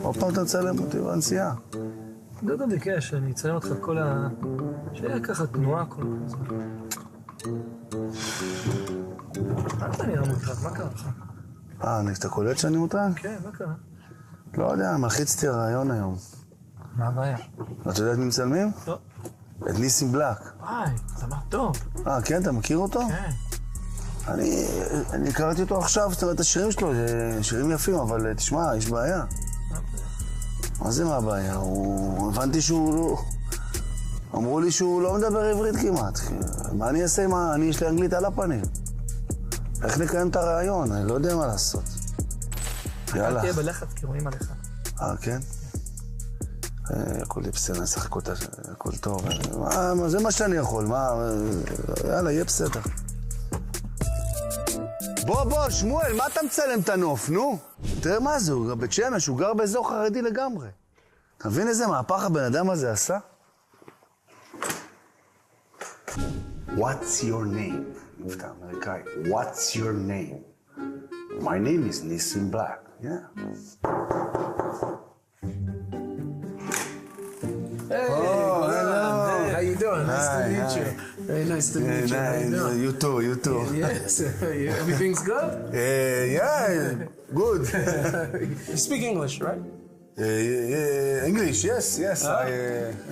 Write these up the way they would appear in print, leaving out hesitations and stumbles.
עוד פעם אתה מצלם אותי בנסיעה. דודו ביקש שאני אצלם אותך כל שיהיה ככה תנועה כל הזמן. אתה נראה מוטרד, מה קרה לך? אתה קולט שאני מוטרד? כן, מה קרה? לא יודע, מלחיצתי הרעיון היום. מה הבעיה? אתה יודע את מי מצלמים? לא. את ניסים בלק. וואי, זמר טוב. כן, אתה מכיר אותו? כן. אני קראתי אותו עכשיו, זאת אומרת, השירים שלו, זה שירים יפים, אבל תשמע, יש בעיה. מה זה מה הבעיה? הבנתי שהוא לא... אמרו לי שהוא לא מדבר עברית כמעט. מה אני אעשה עם אני יש לי אנגלית על הפנים? איך נקיים את הרעיון? אני לא יודע מה לעשות. יאללה. תהיה בלחץ, כי רואים עליך. כן? הכל בסדר, אני אשחק אותה, הכל טוב. זה מה שאני יכול, יאללה, יהיה בסדר. בוא, שמואל, מה אתה מצלם את הנוף, נו? תראה מה זה, הוא בית שמש, הוא גר באזור חרדי לגמרי. אתה מבין איזה מהפך הבן אדם הזה עשה? What's your name? מבטא אמריקאי. What's your name? My name is Nissim Black. Yeah. Hey, hello. How you doing? Nice to meet you. Very nice to meet you. How you doing? You too. Yes. Everything's good? Yeah, good. You speak English, right? English, yes.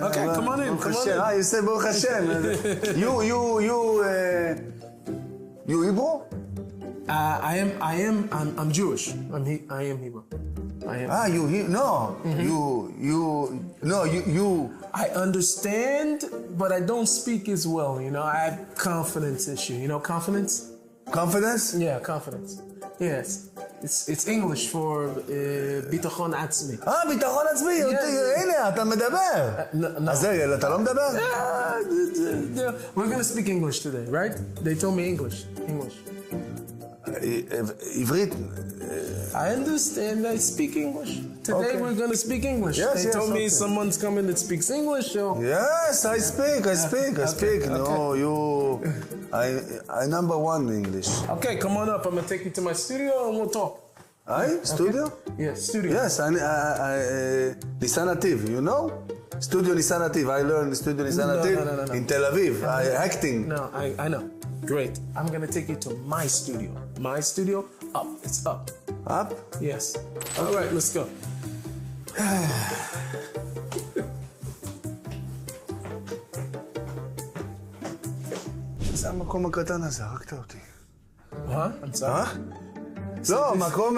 Okay, come on in. You say Baruch Hashem. You Hebrew? I'm Jewish. I am Hebrew. You. I understand, but I don't speak as well, you know. I have confidence issue. You know confidence? Confidence? Yeah, confidence. Yes. It's English for ביטחון עצמי. ביטחון עצמי, הנה, אתה מדבר. אז רגע, אתה לא מדבר? We're going to speak English today, right? They told me English. עברית? I understand, I speak English. Today we're going to speak English. They told me someone's coming that speaks English, so... Yes, I speak. No, I number one in English. Okay, come on up. I'm going to take you to my studio and we'll talk. Studio? Yes, studio. Yes, Nissan Nativ, you know? Studio Nissan Nativ. I learned Studio Nissan Nativ in Tel Aviv. Acting. No, I know. Great. I'm going to take you to my studio. My studio, up. It's up. Up? Yes. All right, let's go. זה המקום הקטן הזה, הרגת אותי. I'm sorry. לא, מקום...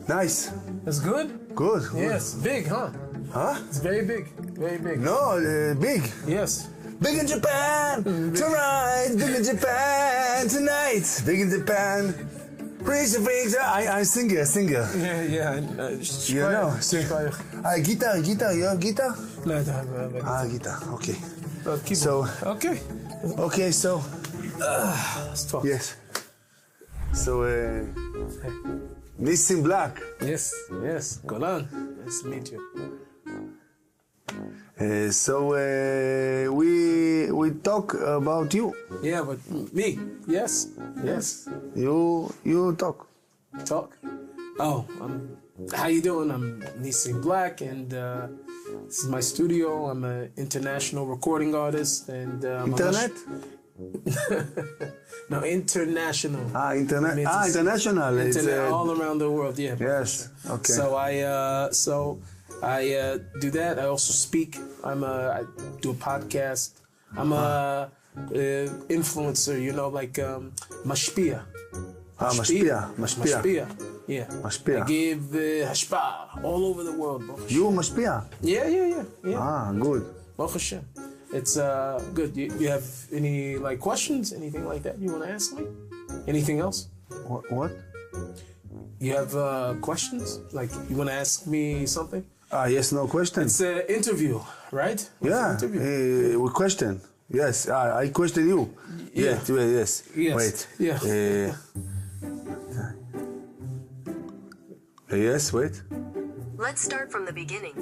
nice. It's good? Good. Yes, big, huh? It's very big. No, big. Yes. Big in Japan tonight, big in Japan tonight, big in Japan. Praise the things. I'm singer. Yeah. You know. Guitar. You have guitar? No, I don't have guitar. Okay. So. Okay. So. Let's talk. Yes. So. Nissim Black. Yes. Golan. Nice to meet you. So we talk about you. Yeah, but me. Yes. You talk. Oh, how you doing? I'm Nissim Black, and this is my studio. I'm an international recording artist, and Internet? No, international. International. Internet all around the world. Yeah. Yes. Okay. So I do that. I also speak. I do a podcast. I'm a influencer, you know, like mashpia. Mashpia. Yeah. Mashpia. I give hashpa all over the world. You mashpia? Yeah. Good. Baruch Hashem. It's good. You have any like questions? Anything like that you want to ask me? Anything else? What? You have questions? Like you want to ask me something? Yes, no question. It's an interview, right? We question. Yes, I question you. Yeah. Yes. Wait. Yeah. Yes, wait. Let's start from the beginning.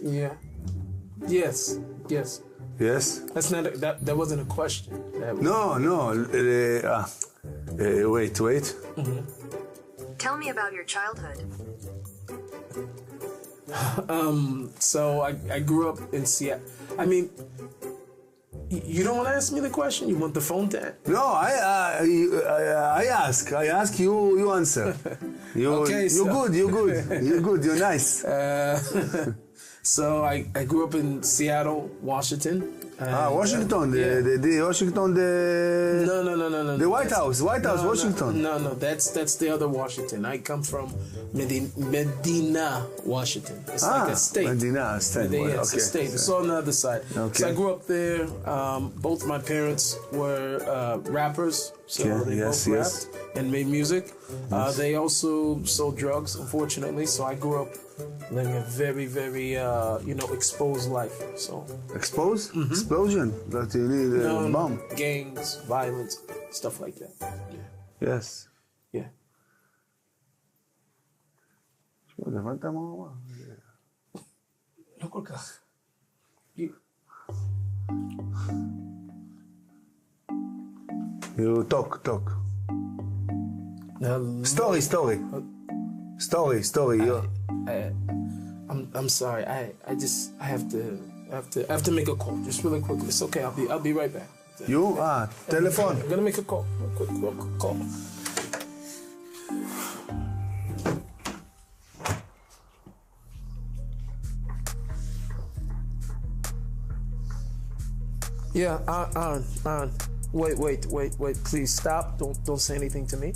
Yeah. Yes. Yes. That's not that wasn't a question. No. Wait. Tell me about your childhood. So I grew up in Seattle. I mean, you don't want to ask me the question? You want the phone tag? No, I ask. You answer. Okay, You're good. You're nice. So I grew up in Seattle, Washington. Washington. Yeah. The Washington. No. The White House. Washington. No. That's the other Washington. I come from Medina, Washington. It's like a state. Medina, a state. Yeah, it's a state. It's on the other side. Okay. So I grew up there. Both my parents were rappers. So they both rapped and made music. They also sold drugs, unfortunately. So I grew up living a very, very, exposed life. So Exposed? Mm-hmm. Explosion. That you need a bomb. Gangs, violence, stuff like that. Yeah. Yes. Yeah. לא כל כך. You talk. Story. I'm sorry. I have to make a call just really quickly. It's okay. I'll be right back. You? Telephone. I'm gonna make a call. Quick call. Yeah, on. Wait. Please stop. Don't say anything to me.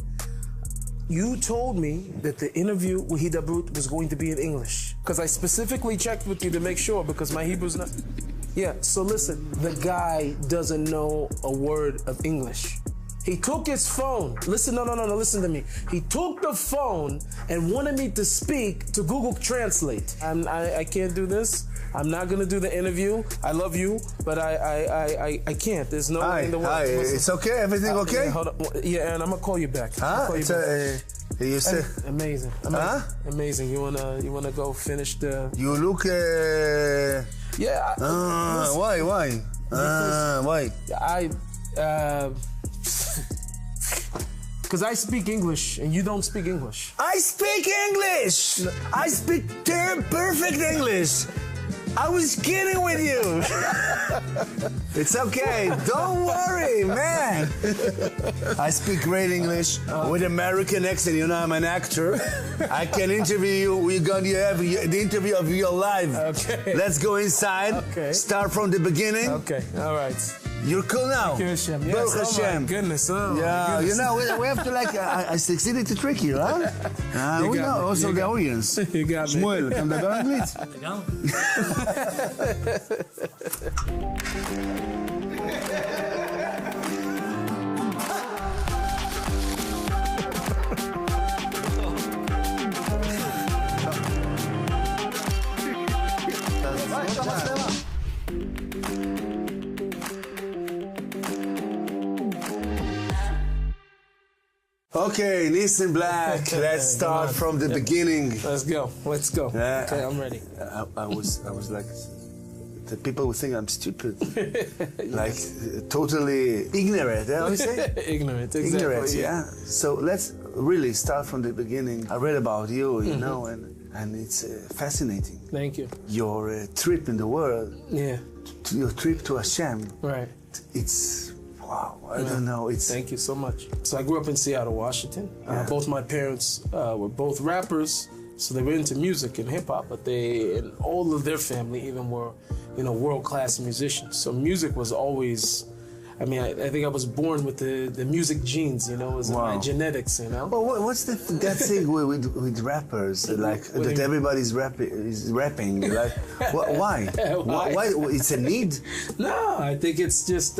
You told me that the interview with Hidabroot was going to be in English. Because I specifically checked with you to make sure, because my Hebrew's not... Yeah, so listen, the guy doesn't know a word of English. He took his phone. Listen, no, listen to me. He took the phone and wanted me to speak to Google Translate. I can't do this. I'm not gonna do the interview. I love you, but I can't. There's no way in the world. Hi, it's okay? Everything okay? Yeah, hold on. Yeah, and I'm gonna call you back. You say amazing. Amazing. You wanna go finish the? You look. Yeah. Why? Why? Because I speak English and you don't speak English. I speak English. I speak perfect English. I was kidding with you. It's okay. Don't worry, man. I speak great English with American accent. You know, I'm an actor. I can interview you. We're going to have the interview of your life. Okay. Let's go inside. Okay. Start from the beginning. Okay. All right. You're cool now. Yes, Baruch Hashem. My goodness. Oh, yeah, goodness. you know, we have to I succeeded to trick you, huh? We know, also the audience. You got me. שמואל, אתה מדבר אנגלית? Okay, Nissim Black. Let's start from the beginning. Let's go. Okay, I'm ready. I was like, the people would think I'm stupid, like totally ignorant. How do you say? Ignorant, exactly. Ignorant, yeah. So let's really start from the beginning. I read about you, you know, and it's fascinating. Thank you. Your trip in the world. Yeah. Your trip to Hashem. Right. It's. Wow, I don't know. Thank you so much. So I grew up in Seattle, Washington. Both my parents were both rappers, so they were into music and hip hop. But and all of their family even were, world-class musicians. So music was always. I mean, I think I was born with the music genes, it was in my genetics, Well, what's that thing with rappers, like that everybody's rapping? Like, why? Why? It's a need? No, I think it's just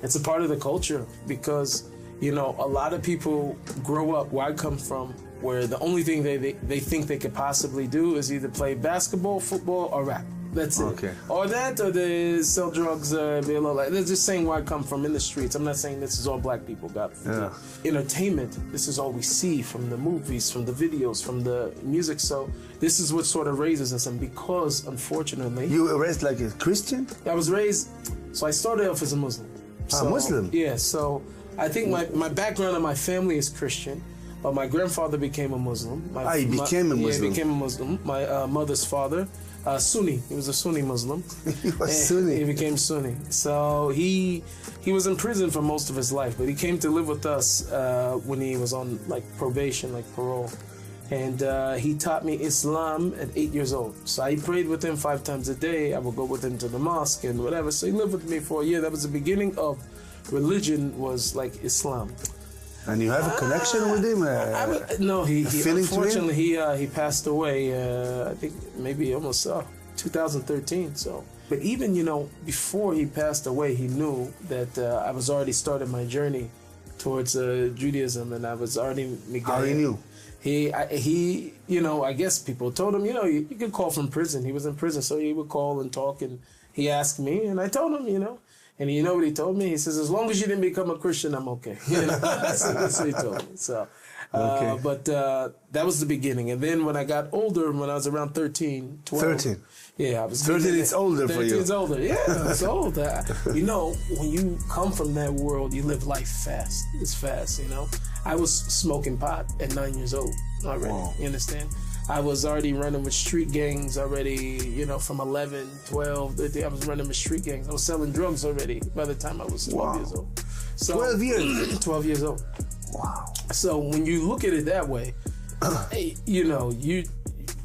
it's a part of the culture because a lot of people grow up where I come from, where the only thing they think they could possibly do is either play basketball, football, or rap. That's it. Okay. Or they sell drugs, they're just saying where I come from in the streets. I'm not saying this is all black people, God. Yeah. Entertainment, this is all we see from the movies, from the videos, from the music. So this is what sort of raises us. And because, unfortunately... You were raised like a Christian? I was raised... So I started off as a Muslim. Muslim? Yeah, so I think my background and my family is Christian, but my grandfather became a Muslim. He became a Muslim. Yeah, he became a Muslim. My mother's father, Sunni. He was a Sunni Muslim. He was Sunni. He became Sunni. So he was in prison for most of his life, but he came to live with us when he was on like probation, like parole. And he taught me Islam at 8 years old. So I prayed with him 5 times a day. I would go with him to the mosque and whatever. So he lived with me for a year. That was the beginning of religion, was like Islam. And you have a connection with him? No, he unfortunately he passed away. I think maybe almost 2013. So, but even before he passed away, he knew that I was already started my journey towards Judaism, and I was already. How he knew? He I guess people told him, you could call from prison. He was in prison, so he would call and talk, and he asked me, and I told him, and you know what he told me? He says, as long as you didn't become a Christian, I'm okay. That's what he told me. So, okay. But that was the beginning. And then when I got older, when I was around 13, 12. 13? Yeah, I was 13 is older for you. 13 is older, yeah, it's old. When you come from that world, you live life fast. It's fast, I was smoking pot at 9 years old already, you understand? I was already running with street gangs already, from 11, 12. I was running with street gangs. I was selling drugs already by the time I was 12 years old. So, 12 years? 12 years old. Wow. So when you look at it that way, you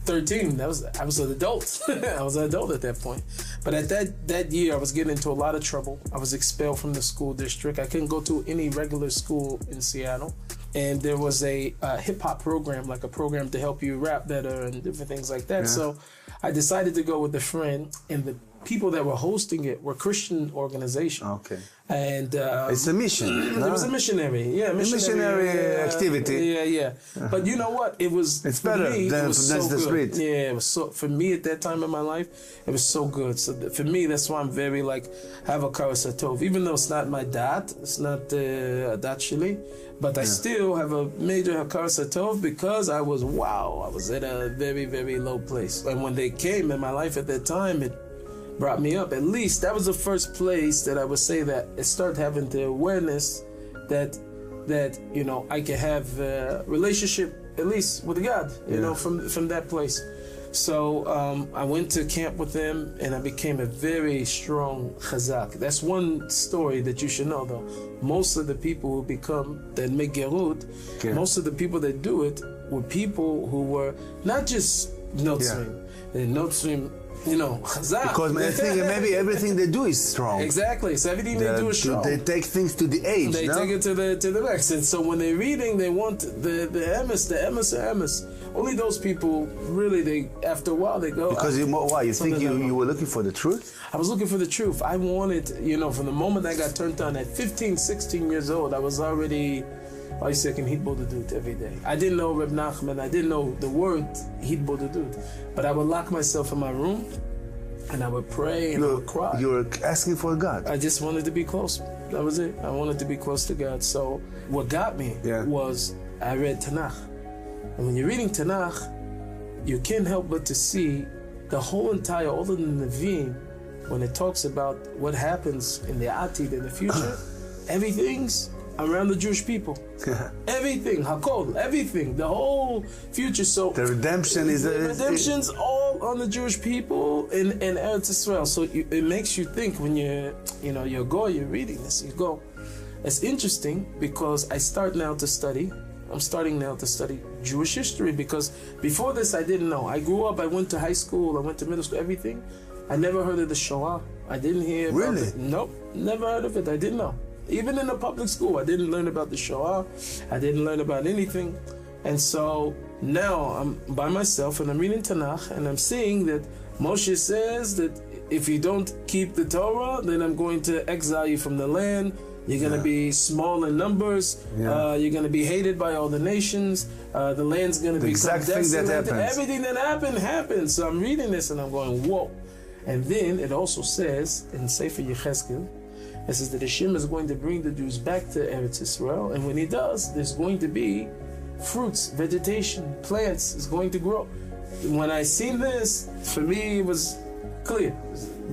13, I was an adult. I was an adult at that point. But at that year, I was getting into a lot of trouble. I was expelled from the school district. I couldn't go to any regular school in Seattle. And there was a hip-hop program, like a program to help you rap better and different things like that. Yeah. So I decided to go with a friend, and the people that were hosting it were Christian organization. Okay. And it's a mission. It was a missionary, missionary activity. Yeah. But you know what? It's better than the street. Yeah, it was so, for me at that time in my life, it was so good. So for me, that's why I'm very have a karasa tov. Even though it's not my dat, it's not dat shili, but I still have a major karasa tov because I was at a very, very low place. And when they came in my life at that time, it brought me up. At least that was the first place that I would say that it started having the awareness that I can have a relationship at least with God, from that place. So I went to camp with them, and I became a very strong chazak. That's one story that you should know, though. Most of the people who that make gerut, most of the people that do it were people who were not just notzrim. Notzrim, chazak. Because I think maybe everything they do is strong. Exactly. So everything they do is strong. They take things to the edge. They take it to the max. And so when they're reading, they want the emes. Only those people, really, after a while, they go. Because why? You think you were looking for the truth? I was looking for the truth. I wanted, from the moment I got turned on at 15, 16 years old, I was already second Hidabroot every day. I didn't know Reb Nachman. I didn't know the word Hidabroot. But I would lock myself in my room, and I would pray and I would cry. You were asking for God. I just wanted to be close. That was it. I wanted to be close to God. So what got me was I read Tanakh. And when you're reading Tanakh, you can't help but to see the whole entire, all of the Nevi'im, when it talks about what happens in the Atid, in the future, everything's around the Jewish people. Everything, Hakol, everything, the whole future. So the redemption's all on the Jewish people in Eretz Israel. So it makes you think when you're reading this, you go. It's interesting because I'm starting now to study Jewish history, because before this I didn't know. I grew up, I went to high school, I went to middle school, everything. I never heard of the Shoah. I didn't hear about it. Nope, never heard of it. I didn't know. Even in the public school, I didn't learn about the Shoah. I didn't learn about anything. And so now I'm by myself and I'm reading Tanakh and I'm seeing that Moshe says that if you don't keep the Torah, then I'm going to exile you from the land. You're going to be small in numbers. You're going to be hated by all the nations. The land's going to become desolate. Everything that happened. So I'm reading this and I'm going, whoa. And then it also says in Sefer Yechezkel, it says that Hashem is going to bring the Jews back to Eretz Israel. And when he does, there's going to be fruits, vegetation, plants is going to grow. When I seen this, for me it was clear.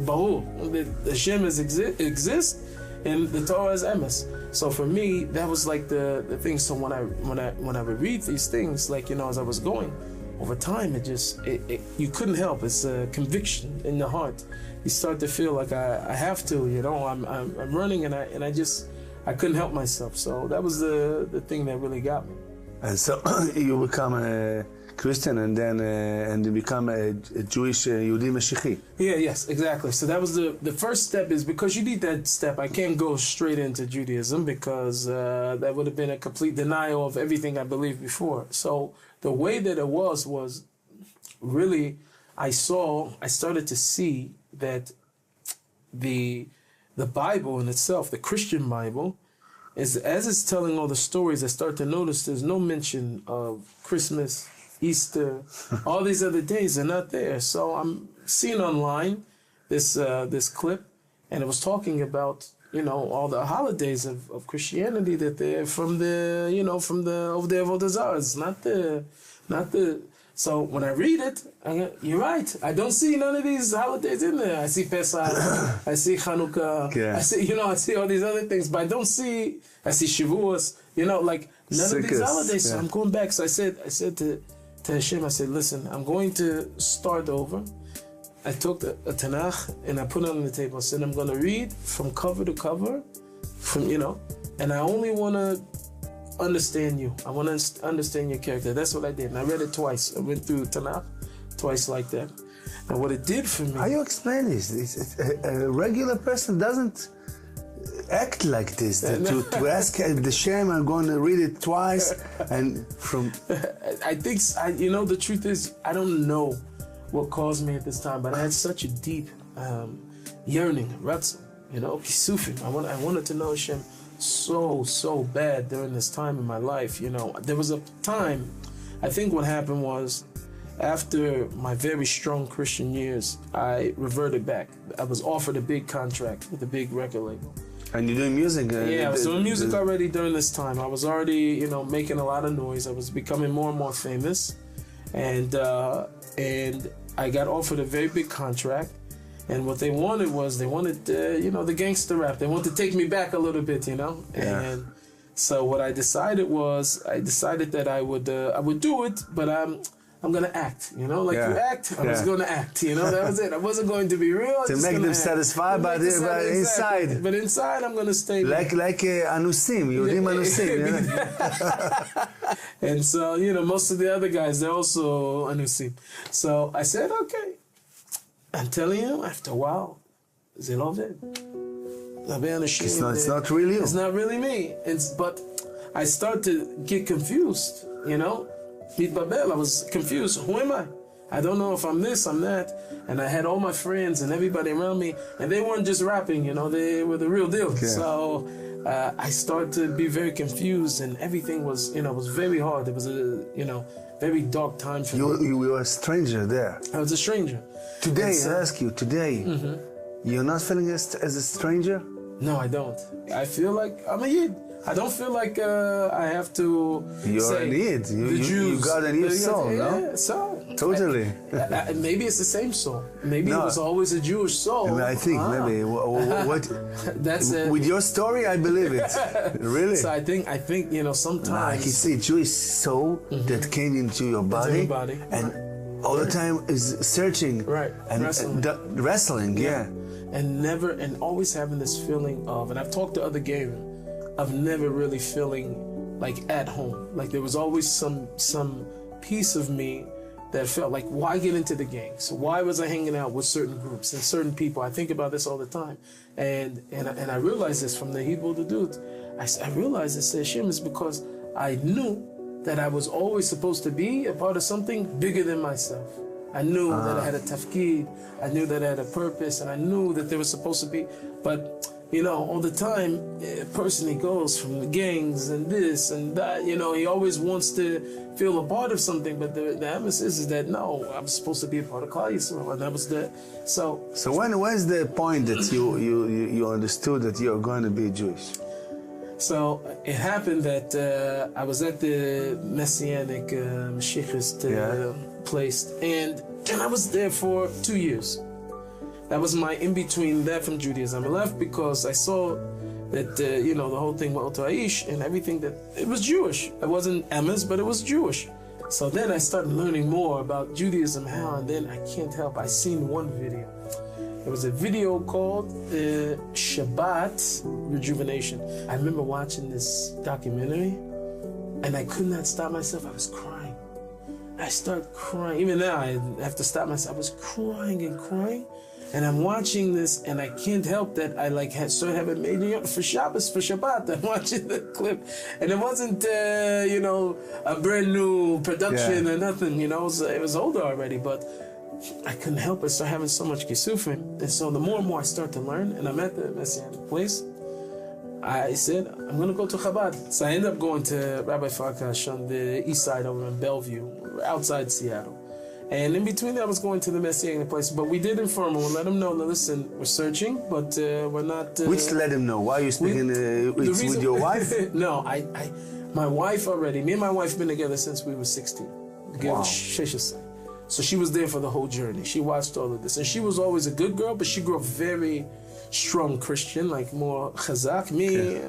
Bahur, that Hashem exists and the Torah is emes. So for me, that was like the thing. So when I would read these things, like, you know, as I was going, over time, you couldn't help. It's a conviction in the heart. You start to feel like I have to, you know, I'm running, and I couldn't help myself. So that was the thing that really got me. And so you become a Christian, and then and you become a Jewish Yehudi Mashiach. Yeah, yes, exactly. So that was the first step. Is because you need that step. I can't go straight into Judaism because that would have been a complete denial of everything I believed before. So the way that it was really, I started to see that the Bible in itself, the Christian Bible, as it's telling all the stories, I start to notice there's no mention of Christmas, Easter, all these other days are not there. So I'm seeing online this clip, and it was talking about, you know, all the holidays of Christianity that they're from the over there of the Zars, not the. So when I read it, you're right. I don't see none of these holidays in there. I see Pesach, I see Chanukah, yeah. I see all these other things, but I see Shavuos, you know, like none of these holidays. Yeah. So I'm going back. So I said to Hashem, I said, listen, I'm going to start over. I took a Tanakh and I put it on the table. I said, I'm going to read from cover to cover, and I only want to understand you. I want to understand your character. That's what I did. And I read it twice. I went through Tanakh twice like that. And what it did for me... How you explain this? A regular person doesn't act like this. To ask the Shem, I'm going to read it twice. And from... I think, the truth is, I don't know what caused me at this time, but I had such a deep yearning, ratzon, kisufim. I wanted to know Hashem so bad during this time in my life. There was a time, I think what happened was, after my very strong Christian years, I reverted back. I was offered a big contract with a big record label. And you're doing music? Yeah, I was doing music already during this time. I was already, making a lot of noise. I was becoming more and more famous. And I got offered a very big contract. And what they wanted was, the gangster rap. They wanted to take me back a little bit, Yeah. And so what I decided that I would do it, but I'm gonna act, you act. I was gonna act, that was it. I wasn't going to be real. To make them satisfied, but inside. But inside, I'm gonna stay like anusim, Yehudim anusim. And so, most of the other guys, they're also anusim. So I said, okay. I'm telling you, after a while, it's not really you. It's not really me. But I start to get confused, I was confused. Who am I? I don't know if I'm this, I'm that. And I had all my friends and everybody around me, and they weren't just rapping, they were the real deal. Yeah. So I started to be very confused, and everything was, was very hard. It was a, very dark time for me. You were a stranger there. I was a stranger. Today, I ask you, you're not feeling as a stranger? No, I don't. I feel like I'm a Yid. I don't feel like I have to. You're an Yid. You got a new soul, no? Yeah, soul. Totally. Maybe it's the same soul. Maybe it was always a Jewish soul. I think maybe. What? That's it. With your story, I believe it. Really. So I think sometimes. I can see a Jewish soul that came into your body, and all the time is searching, right? And wrestling, yeah. And always having this feeling of, and I've talked to other gay men, of never really feeling like at home. Like there was always some piece of me that felt like, why get into the gangs? Why was I hanging out with certain groups and certain people? I think about this all the time. And I realized this from the Hebrew dudes. I realized it says Shem is because I knew that I was always supposed to be a part of something bigger than myself. I knew that I had a tafkid, I knew that I had a purpose, and I knew that there was supposed to be, but all the time, a person, he goes from the gangs and this and that, he always wants to feel a part of something, but the emphasis is that, no, I'm supposed to be a part of Klal Yisrael, and that was so when's the point that you understood that you're going to be Jewish? So it happened that I was at the Messianic Mashiachist place, and I was there for 2 years. That was my in-between that from Judaism. I left because I saw that, you know, the whole thing with Oto Aish and everything, that it was Jewish. It wasn't Emes, but it was Jewish. So then I started learning more about Judaism, how, and then I can't help, I seen one video. There was a video called Shabbat Rejuvenation. I remember watching this documentary, and I could not stop myself. I was crying. I started crying. Even now, I have to stop myself. I was crying and crying. And I'm watching this, and I can't help that I like started having made for Shabbos, for Shabbat. I'm watching the clip, and it wasn't, you know, a brand new production or nothing. You know, it was older already, but I couldn't help it. Start having so much kisufim, and so the more and more I start to learn, and I'm at the Messianic place, I said I'm gonna go to Chabad. So I ended up going to Rabbi Farkash on the east side over in Bellevue, outside Seattle. And in between that, I was going to the Messianic place. But we did inform him. We'll let him know, listen, we're searching, but we're not... Which let him know? Why are you speaking with your wife? No, my wife already, me and my wife been together since we were 16. Wow. So she was there for the whole journey. She watched all of this. And she was always a good girl, but she grew up very strong Christian, like more chazak. Me,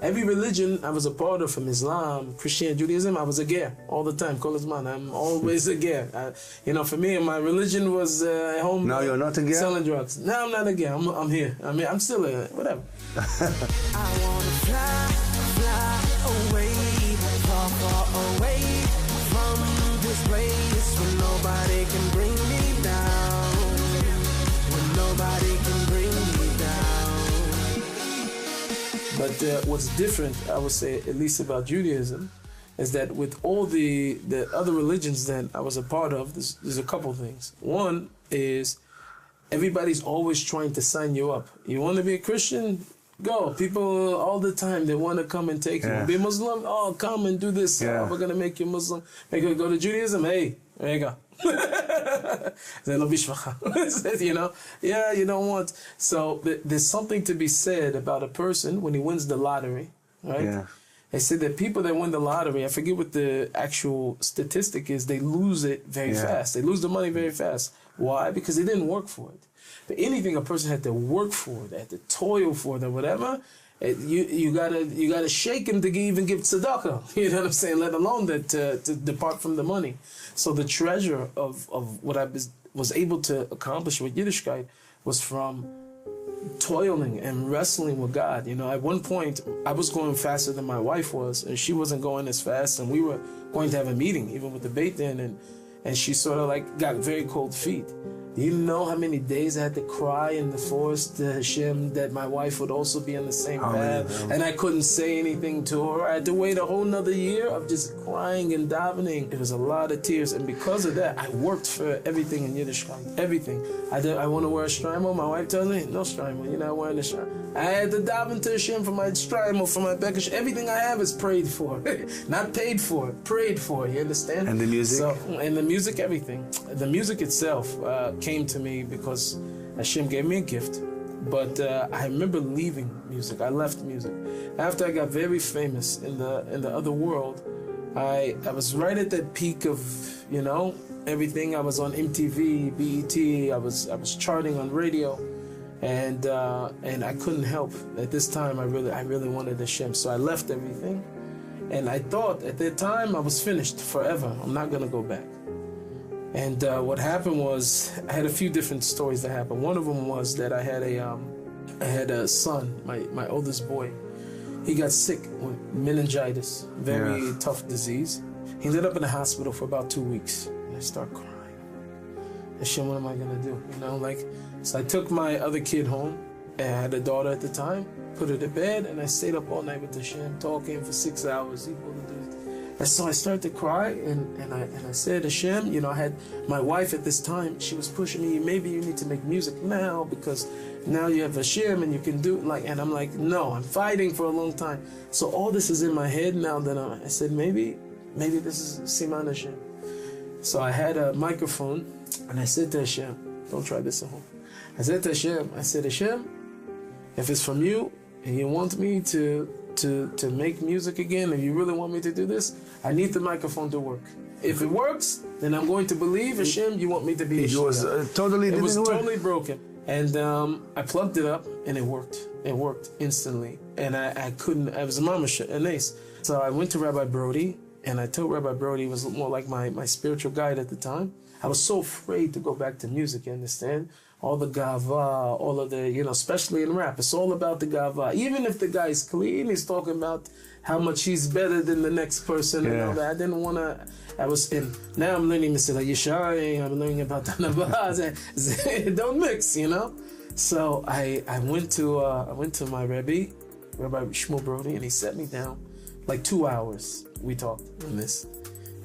every religion I was a part of, from Islam, Christian, Judaism, I was a ger all the time. Kol hazman, I'm always a ger. You know, for me, my religion was at home. Now you're not a ger? Selling drugs. No, I'm not a ger. I'm here. I mean, I'm still a whatever. I wanna fly away, far away from this place where nobody can bring me down. When nobody can bring me down. But what's different, I would say, at least about Judaism, is that with all the other religions that I was a part of, there's a couple things. One is everybody's always trying to sign you up. You want to be a Christian? Go. People all the time, they want to come and take you. Be a Muslim? Oh, come and do this. Oh, we're going to make you Muslim. Make you go to Judaism? Hey, there you go. You know? Yeah, you don't want. So there's something to be said about a person when he wins the lottery, right? Yeah. They said that people that win the lottery, I forget what the actual statistic is, they lose it very fast. They lose the money very fast. Why? Because they didn't work for it. But anything a person had to work for, they had to toil for it or whatever, you gotta shake him to even give tzedakah. You know what I'm saying? Let alone that to depart from the money. So the treasure of what I was able to accomplish with Yiddishkeit was from toiling and wrestling with God. You know, at one point I was going faster than my wife was, and she wasn't going as fast, and we were going to have a meeting even with the Beit Din, and she sort of like got very cold feet. You know how many days I had to cry in the forest to Hashem that my wife would also be on the same path, and I couldn't say anything to her. I had to wait a whole nother year of just crying and davening. It was a lot of tears, and because of that, I worked for everything in Yiddishkeit, everything. I want to wear a shtreimel. My wife tells me, no shtreimel, you're not wearing a shtreimel. I had to daven to Hashem for my shtreimel, for my bekesh. Everything I have is prayed for, not paid for, prayed for. You understand? And the music? And the music, everything. The music itself came to me because Hashem gave me a gift. But I remember leaving music. I left music after I got very famous in the other world. I was right at that peak of, you know, everything. I was on MTV, BET. I was charting on radio, and I couldn't help. At this time, I really wanted Hashem. So I left everything, and I thought at that time I was finished forever. I'm not gonna go back. And what happened was, I had a few different stories that happened. One of them was that I had a son, my oldest boy. He got sick with meningitis, very tough disease. He ended up in the hospital for about 2 weeks. And I started crying. Hashem, what am I gonna do? You know, like, so I took my other kid home. And I had a daughter at the time, put her to bed, and I stayed up all night with Hashem, talking for 6 hours. And so I started to cry, and I said, Hashem, you know, I had my wife at this time, she was pushing me, maybe you need to make music now, because now you have Hashem and you can do, like, and I'm like, no, I'm fighting for a long time. So all this is in my head now that I said, maybe this is Siman Hashem. So I had a microphone, and I said to Hashem, don't try this at home. I said to Hashem, Hashem, if it's from you, and you want me to make music again, and you really want me to do this, I need the microphone to work. If it works, then I'm going to believe Hashem, you want me to be. It was totally broken. And I plugged it up, and it worked. It worked instantly. And I couldn't, I was a mamash, an ace. So I went to Rabbi Brody, and I told Rabbi Brody, he was more like my spiritual guide at the time. I was so afraid to go back to music, you understand? All the gava, all of the, especially in rap, it's all about the gava. Even if the guy's clean, he's talking about how much he's better than the next person and all that. I didn't want to, now I'm learning Mesilat Yesharim, I'm learning about the Nabaz. Don't mix, So I went to my Rebbe, Rabbi Shmuel Brody, and he sat me down. Like 2 hours we talked on this.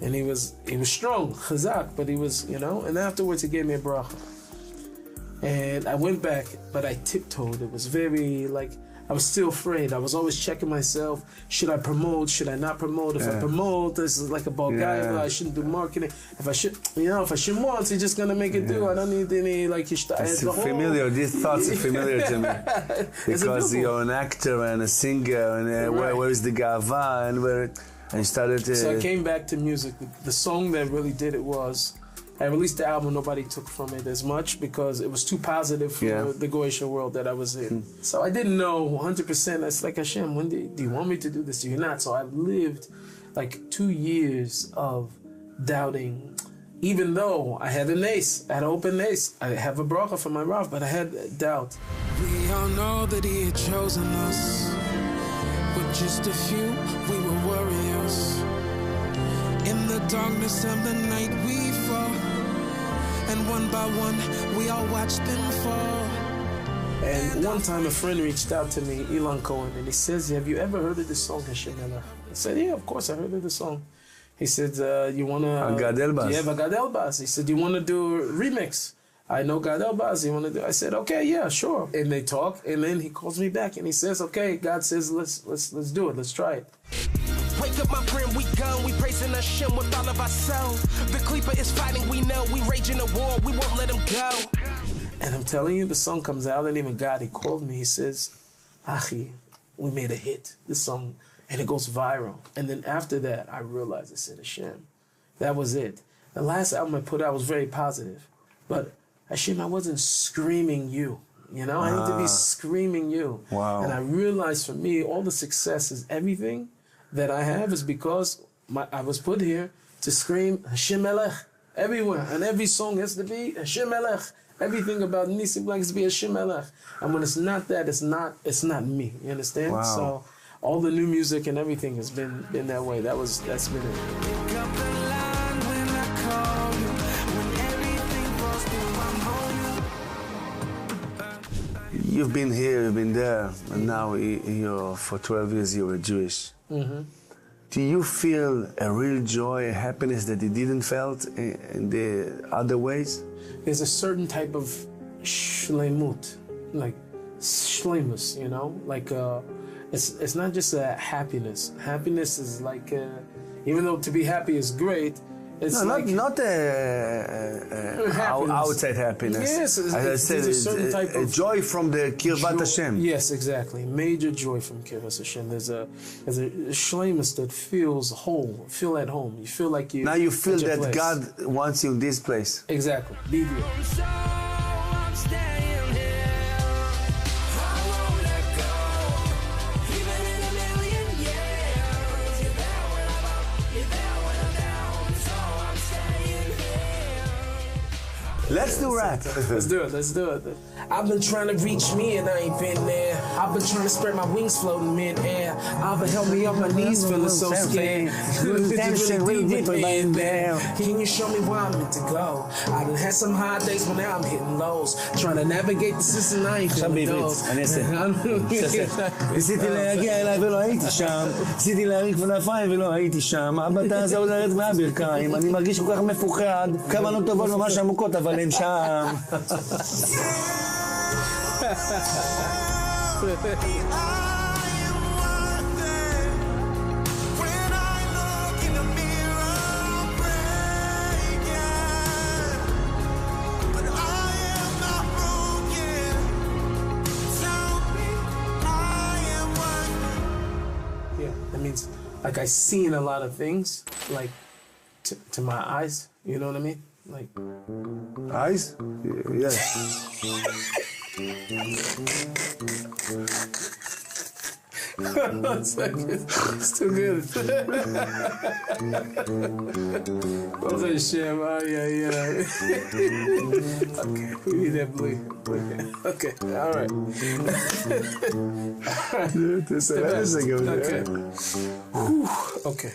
And he was strong, chazak, but he was, and afterwards he gave me a bracha. And I went back, but I tiptoed. It was very, I was still afraid. I was always checking myself. Should I promote? Should I not promote? If I promote, this is like a Bulgaria. I shouldn't do marketing. If I shouldn't want, he's just going to make it do. I don't need any, It's familiar. These thoughts are familiar to me. Because you're an actor and a singer, and where is the gava, and you started to... So I came back to music. The song that really did it was... I released the album, nobody took from it as much because it was too positive for the Goyish world that I was in. So I didn't know 100%. It's like, Hashem, when do you want me to do this? Do you not? So I lived 2 years of doubting, even though I had an ace, I had an open ace. I have a bracha from my Rav, but I had doubt. We all know that he had chosen us. With just a few, we were warriors. In the darkness of the night we fall, and one by one we all watched them fall. And one time a friend reached out to me, Elon Cohen, and he says, have you ever heard of this song, Hashem Elach? I said, yeah, of course I heard of the song. He said, you want to... Gad Elbaz. Yeah, Gad Elbaz. He said, you want to do a remix? I know Gad Elbaz. You want to do? I said, okay, yeah, sure. And they talk, and then he calls me back, and he says, okay, God says, let's do it. Let's try it. Wake up, my friend, we gone. We praising Hashem with all of our soul. The Kleeper is fighting, we know. We raging a war, we won't let him go. And I'm telling you, the song comes out, and even God, he called me. He says, Achi, we made a hit, this song, and it goes viral. And then after that, I realized, I said, Hashem, that was it. The last album I put out was very positive. But Hashem, I wasn't screaming you. I need to be screaming you. Wow. And I realized for me, all the success is everything that I have is because I was put here to scream Hashem Elech everywhere. And every song has to be Hashem Elech. Everything about Nissim Black has to be Hashem Elech. And when it's not that, it's not me. You understand? Wow. So all the new music and everything has been that way. That's been it. Pick up the line when I call you. When everything falls through, I'm home. You've been here, you've been there, and now you're, for 12 years you were Jewish. Mm-hmm. Do you feel a real joy, a happiness that you didn't felt in the other ways? There's a certain type of shleimut, like shleimus, it's not just a happiness. Happiness is like, even though to be happy is great, it's not outside happiness. Yes, as I said, there's a certain type of joy from the Kirvat Hashem. Yes, exactly. Major joy from Kirvat Hashem. There's a shleimus that feels whole, feel at home. You feel like you. Now you feel that place. God wants you in this place. Exactly. Be real. So I'm staying here. I won't let go. Even in a million years. You're there when I'm up, you're there when I'm down. So I'm staying here. Let's do rap. Let's do it. I've been trying to reach me and I ain't been there. I've been trying to spread my wings floating mid-air. Abba help me up my knees feeling so scared. Can you show me where I'm meant to go? I done had some hard days, but now I'm hitting lows. Trying to navigate the system, I ain't feeling those. ניסיתי להגיע אליי ולא הייתי שם, ניסיתי להריק מנפיים ולא הייתי שם, אבא תעזור לרד מהברכיים, אני מרגיש כל כך מפוחד, כוונות טובות ממש עמוקות אבל הם שם. Like I seen a lot of things, like to my eyes. You know what I mean? Like eyes? Yes. 1 second. It's too good. Baruch Hashem. Yeah. Okay, we need that blue. Okay, all right. Okay. Okay.